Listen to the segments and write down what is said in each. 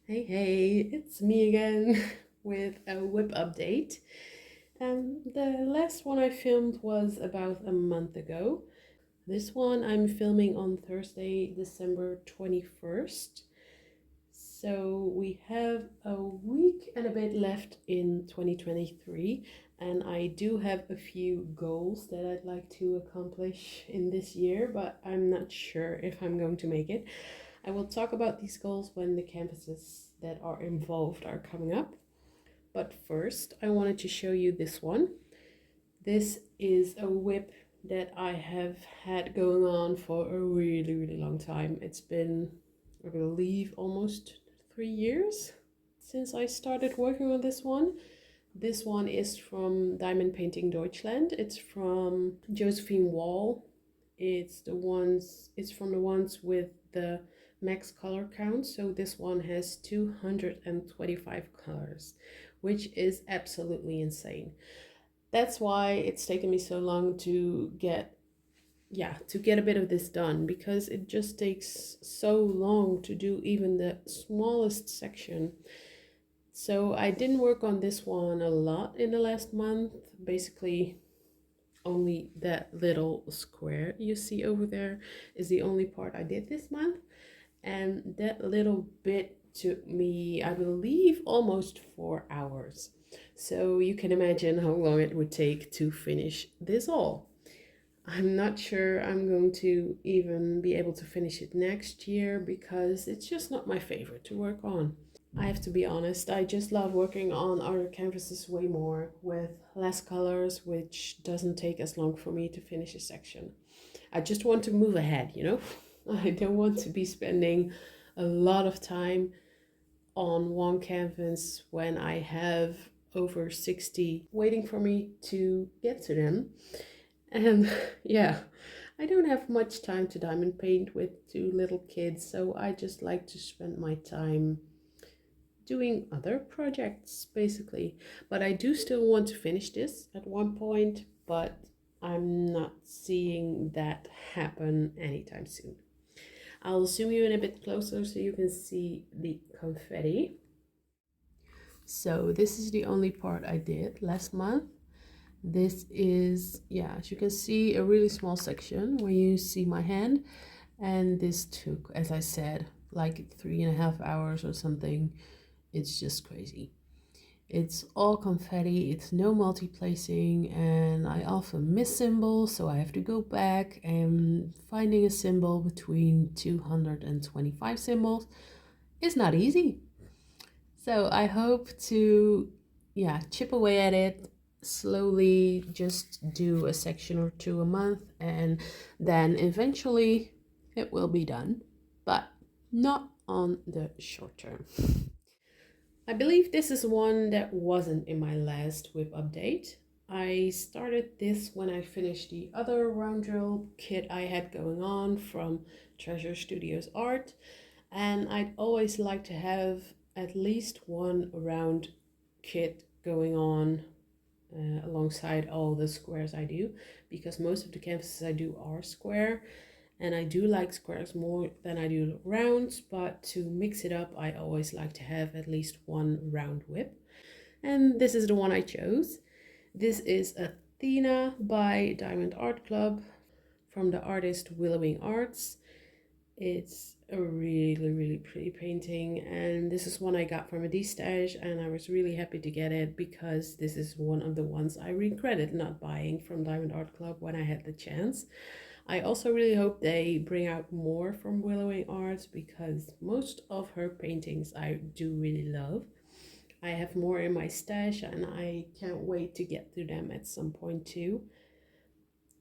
Hey, it's me again with a whip update. The last one I filmed was about a month ago. This one I'm filming on Thursday, December 21st. So we have a week and a bit left in 2023, and I do have a few goals that I'd like to accomplish in this year, but I'm not sure if I'm going to make it. I will talk about these goals when the canvases that are involved are coming up. But first, I wanted to show you this one. This is a whip that I have had going on for a really long time. It's been, I believe, almost 3 years since I started working on this one. This one is from Diamond Painting Deutschland. It's from Josephine Wall. It's from the ones with the max color count. So this one has 225 colors, which is absolutely insane. That's why it's taken me so long to get a bit of this done, because it just takes so long to do even the smallest section. So I didn't work on this one a lot in the last month. Basically, only that little square you see over there is the only part I did this month. And that little bit took me, I believe, almost 4 hours. So you can imagine how long it would take to finish this all. I'm not sure I'm going to even be able to finish it next year because it's just not my favorite to work on. I have to be honest, I just love working on other canvases way more with less colors, which doesn't take as long for me to finish a section. I just want to move ahead, you know? I don't want to be spending a lot of time on one canvas when I have over 60 waiting for me to get to them. And yeah, I don't have much time to diamond paint with two little kids, so I just like to spend my time doing other projects basically. But I do still want to finish this at one point, but I'm not seeing that happen anytime soon. I'll zoom you in a bit closer so you can see the confetti. So this is the only part I did last month. This is, yeah, as you can see, a really small section where you see my hand. And this took, as I said, like 3.5 hours or something. It's just crazy. It's all confetti, it's no multi-placing, and I often miss symbols, so I have to go back, and finding a symbol between 225 symbols is not easy. So I hope to, yeah, chip away at it slowly, just do a section or two a month, and then eventually it will be done, but not on the short term. I believe this is one that wasn't in my last whip update. I started this when I finished the other round drill kit I had going on from Treasure Studios Art, and I'd always like to have at least one round kit going on alongside all the squares I do, because most of the canvases I do are square, and I do like squares more than I do rounds, but to mix it up I always like to have at least one round whip. And this is the one I chose. This is Athena by Diamond Art Club from the artist Willowing Arts. It's a really pretty painting, and this is one I got from a D-stash, and I was really happy to get it because this is one of the ones I regretted not buying from Diamond Art Club when I had the chance. I also really hope they bring out more from Willowing Arts because most of her paintings I do really love. I have more in my stash and I can't wait to get to them at some point too.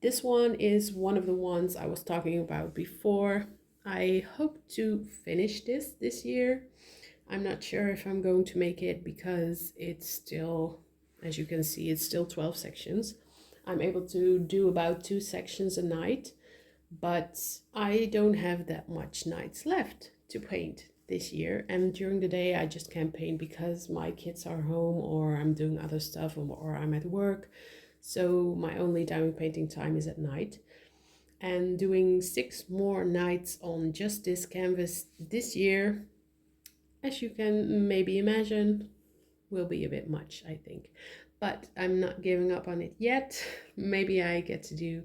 This one is one of the ones I was talking about before. I hope to finish this year. I'm not sure if I'm going to make it because it's still, as you can see, it's still 12 sections. I'm able to do about 2 sections a night, but I don't have that much nights left to paint this year. And during the day, I just can't paint because my kids are home or I'm doing other stuff or I'm at work. So my only diamond painting time is at night. And doing 6 more nights on just this canvas this year, as you can maybe imagine, will be a bit much, I think. But I'm not giving up on it yet. Maybe I get to do,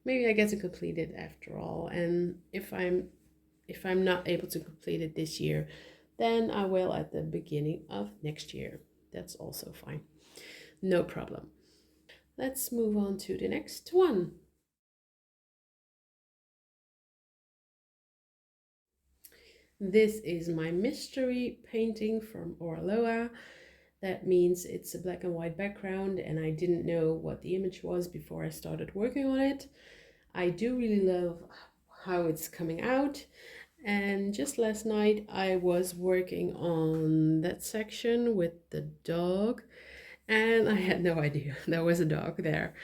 maybe I get to complete it after all. And if I'm not able to complete it this year, then I will at the beginning of next year. That's also fine. No problem. Let's move on to the next one. This is my mystery painting from Orloa. That means it's a black and white background, and I didn't know what the image was before I started working on it. I do really love how it's coming out. And just last night I was working on that section with the dog, and I had no idea there was a dog there.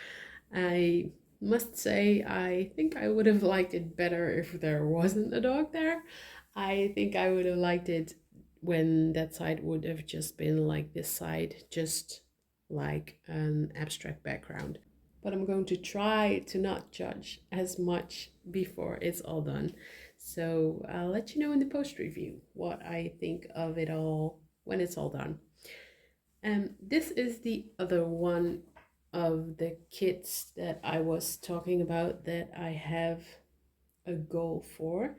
I must say, I think I would have liked it better if there wasn't a dog there. I think I would have liked it when that side would have just been like this side, just like an abstract background. But I'm going to try to not judge as much before it's all done. So I'll let you know in the post review what I think of it all when it's all done. And this is the other one of the kits that I was talking about that I have a goal for.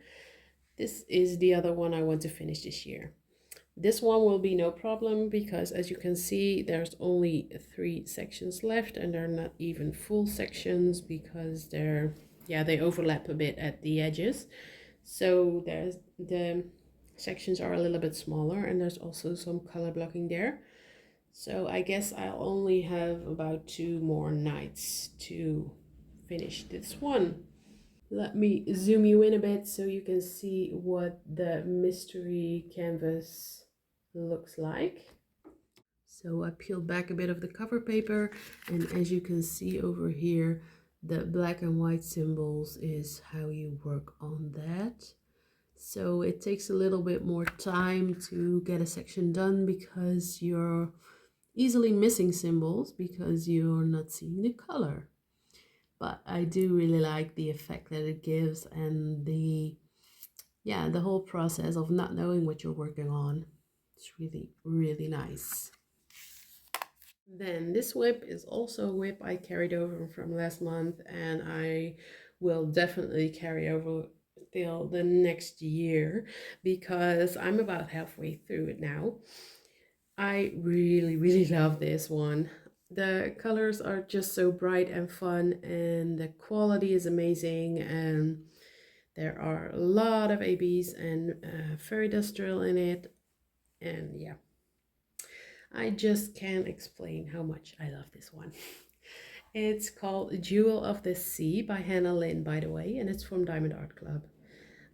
This is the other one I want to finish this year. This one will be no problem because, as you can see, there's only 3 sections left, and they're not even full sections because they overlap a bit at the edges. So there's the sections are a little bit smaller, and there's also some color blocking there. So I guess I'll only have about 2 more nights to finish this one. Let me zoom you in a bit so you can see what the mystery canvas looks like. So I peeled back a bit of the cover paper, and as you can see over here, the black and white symbols is how you work on that. So it takes a little bit more time to get a section done because you're easily missing symbols because you're not seeing the color. But I do really like the effect that it gives, and the whole process of not knowing what you're working on. It's really, really nice. Then this whip is also a whip I carried over from last month, and I will definitely carry over till the next year because I'm about halfway through it now. I really, really love this one. The colors are just so bright and fun, and the quality is amazing, and there are a lot of ABs and fairy dust drill in it, and yeah, I just can't explain how much I love this one. It's called Jewel of the Sea by Hannah Lynn, by the way, and it's from Diamond Art Club.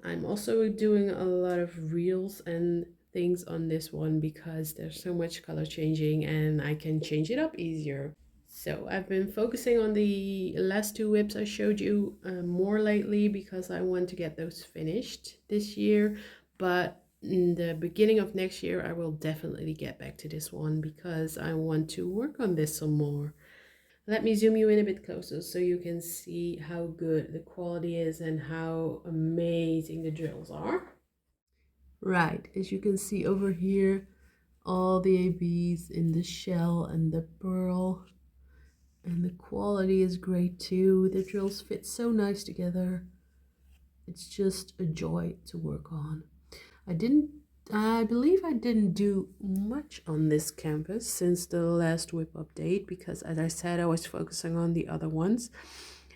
I'm also doing a lot of reels and things on this one because there's so much color changing and I can change it up easier. So I've been focusing on the last 2 whips I showed you more lately because I want to get those finished this year. But in the beginning of next year, I will definitely get back to this one because I want to work on this some more. Let me zoom you in a bit closer so you can see how good the quality is and how amazing the drills are. Right, as you can see over here, all the ABs in the shell and the pearl, and the quality is great too. The drills fit so nice together. It's just a joy to work on. I believe I didn't do much on this canvas since the last whip update because, as I said, I was focusing on the other ones.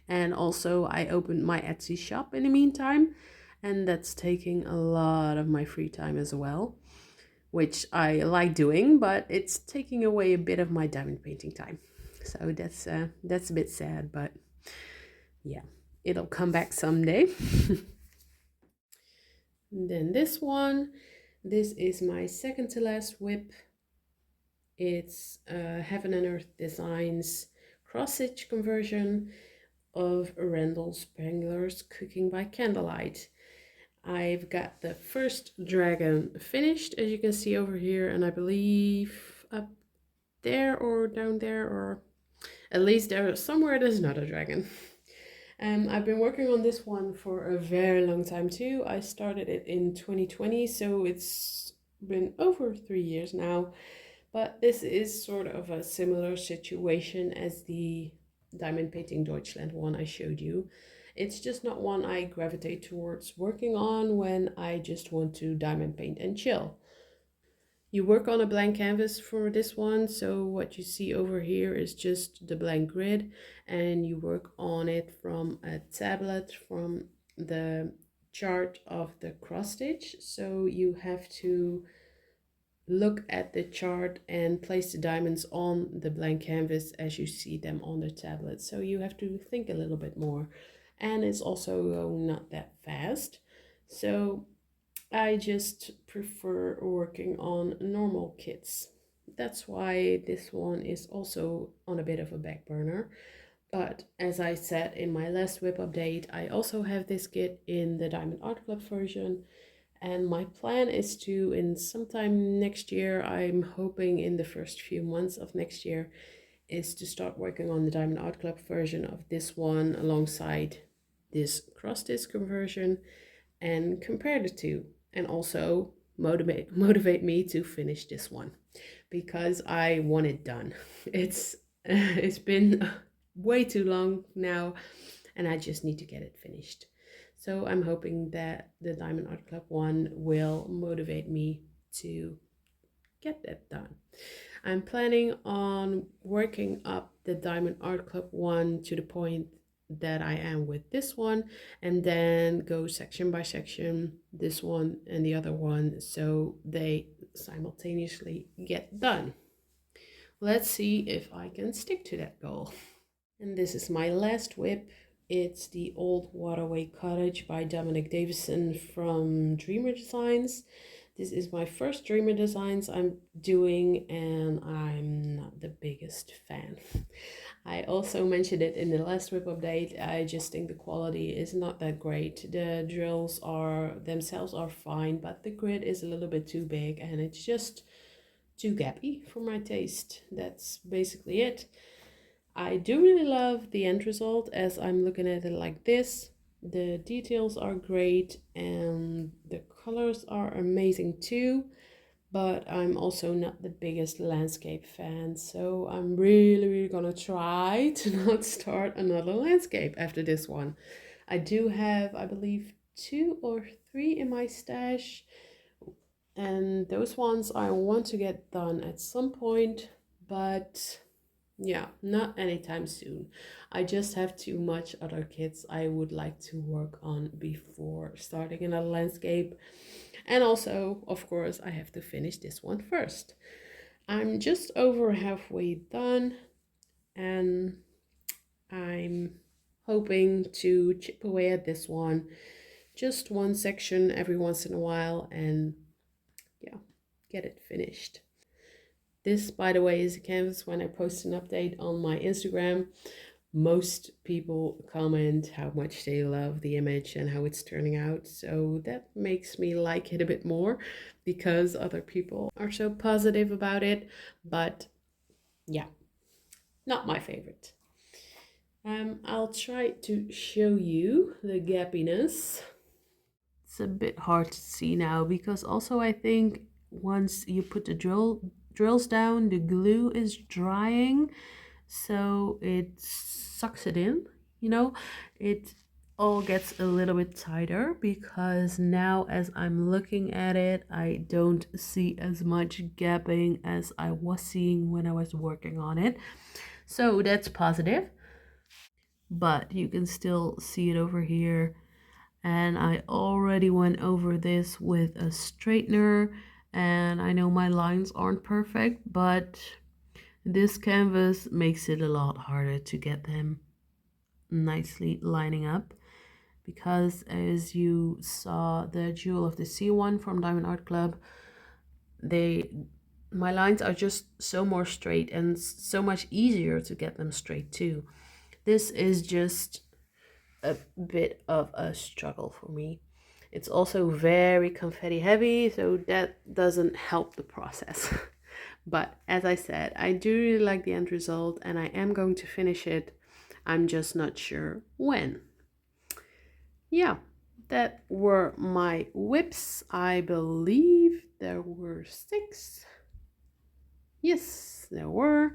And also I opened my Etsy shop in the meantime, and that's taking a lot of my free time as well, which I like doing, but it's taking away a bit of my diamond painting time. So that's a bit sad, but yeah, it'll come back someday. Then this is my second to last whip. It's Heaven and Earth Designs cross-stitch conversion of Randall Spangler's Cooking by Candlelight. I've got the first dragon finished, as you can see over here, and I believe up there or down there, or at least there somewhere there's not a dragon. I've been working on this one for a very long time too. I started it in 2020, so it's been over 3 years now, but this is sort of a similar situation as the Diamond Painting Deutschland one I showed you. It's just not one I gravitate towards working on when I just want to diamond paint and chill. You work on a blank canvas for this one, so what you see over here is just the blank grid, and you work on it from a tablet from the chart of the cross stitch. So you have to look at the chart and place the diamonds on the blank canvas as you see them on the tablet. So you have to think a little bit more, and it's also not that fast. So I just prefer working on normal kits. That's why this one is also on a bit of a back burner. But as I said in my last whip update, I also have this kit in the Diamond Art Club version. And my plan is to, in sometime next year, I'm hoping in the first few months of next year, is to start working on the Diamond Art Club version of this one alongside this cross stitch conversion and compare the two, and also motivate me to finish this one because I want it done. It's been way too long now, and I just need to get it finished. So I'm hoping that the Diamond Art Club one will motivate me to get that done. I'm planning on working up the Diamond Art Club one to the point that I am with this one, and then go section by section, this one and the other one, so they simultaneously get done. Let's see if I can stick to that goal. And this is my last whip. It's the Old Waterway Cottage by Dominic Davison from Dreamer Designs. This is my first Dreamer Designs I'm doing, and I'm not the biggest fan. I also mentioned it in the last whip update. I just think the quality is not that great. The drills are themselves are fine, but the grid is a little bit too big and it's just too gappy for my taste. That's basically it. I do really love the end result as I'm looking at it like this. The details are great and the colors are amazing too, but I'm also not the biggest landscape fan, so I'm really gonna try to not start another landscape after this one. I do have, I believe, 2 or 3 in my stash, and those ones I want to get done at some point, but yeah, not anytime soon. I just have too much other kits I would like to work on before starting another landscape. And also, of course, I have to finish this one first. I'm just over halfway done, and I'm hoping to chip away at this one, just one section every once in a while, and yeah, get it finished. This, by the way, is a canvas when I post an update on my Instagram. Most people comment how much they love the image and how it's turning out. So that makes me like it a bit more because other people are so positive about it. But yeah, not my favorite. I'll try to show you the gappiness. It's a bit hard to see now because also I think once you put the drills down, the glue is drying, so it sucks it in, you know. It all gets a little bit tighter because now as I'm looking at it, I don't see as much gapping as I was seeing when I was working on it. So that's positive, but you can still see it over here. And I already went over this with a straightener, and I know my lines aren't perfect, but this canvas makes it a lot harder to get them nicely lining up, because as you saw the Jewel of the Sea one from Diamond Art Club, my lines are just so more straight and so much easier to get them straight too. This is just a bit of a struggle for me. It's also very confetti heavy, so that doesn't help the process. But as I said, I do really like the end result and I am going to finish it. I'm just not sure when. Yeah, that were my WIPS. I believe there were 6. Yes, there were.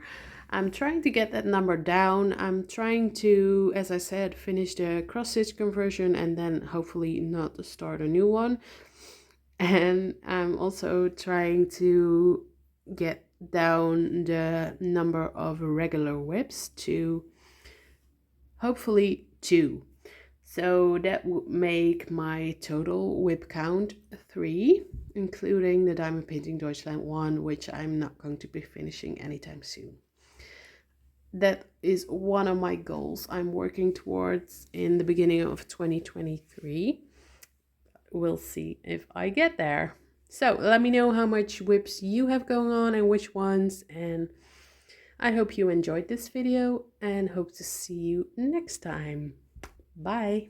I'm trying to get that number down. I'm trying to, as I said, finish the cross stitch conversion and then hopefully not start a new one. And I'm also trying to get down the number of regular WIPs to hopefully 2. So that would make my total WIP count 3, including the Diamond Painting Deutschland one, which I'm not going to be finishing anytime soon. That is one of my goals I'm working towards in the beginning of 2023. We'll see if I get there. So let me know how much WIPs you have going on and which ones, and I hope you enjoyed this video and hope to see you next time. Bye!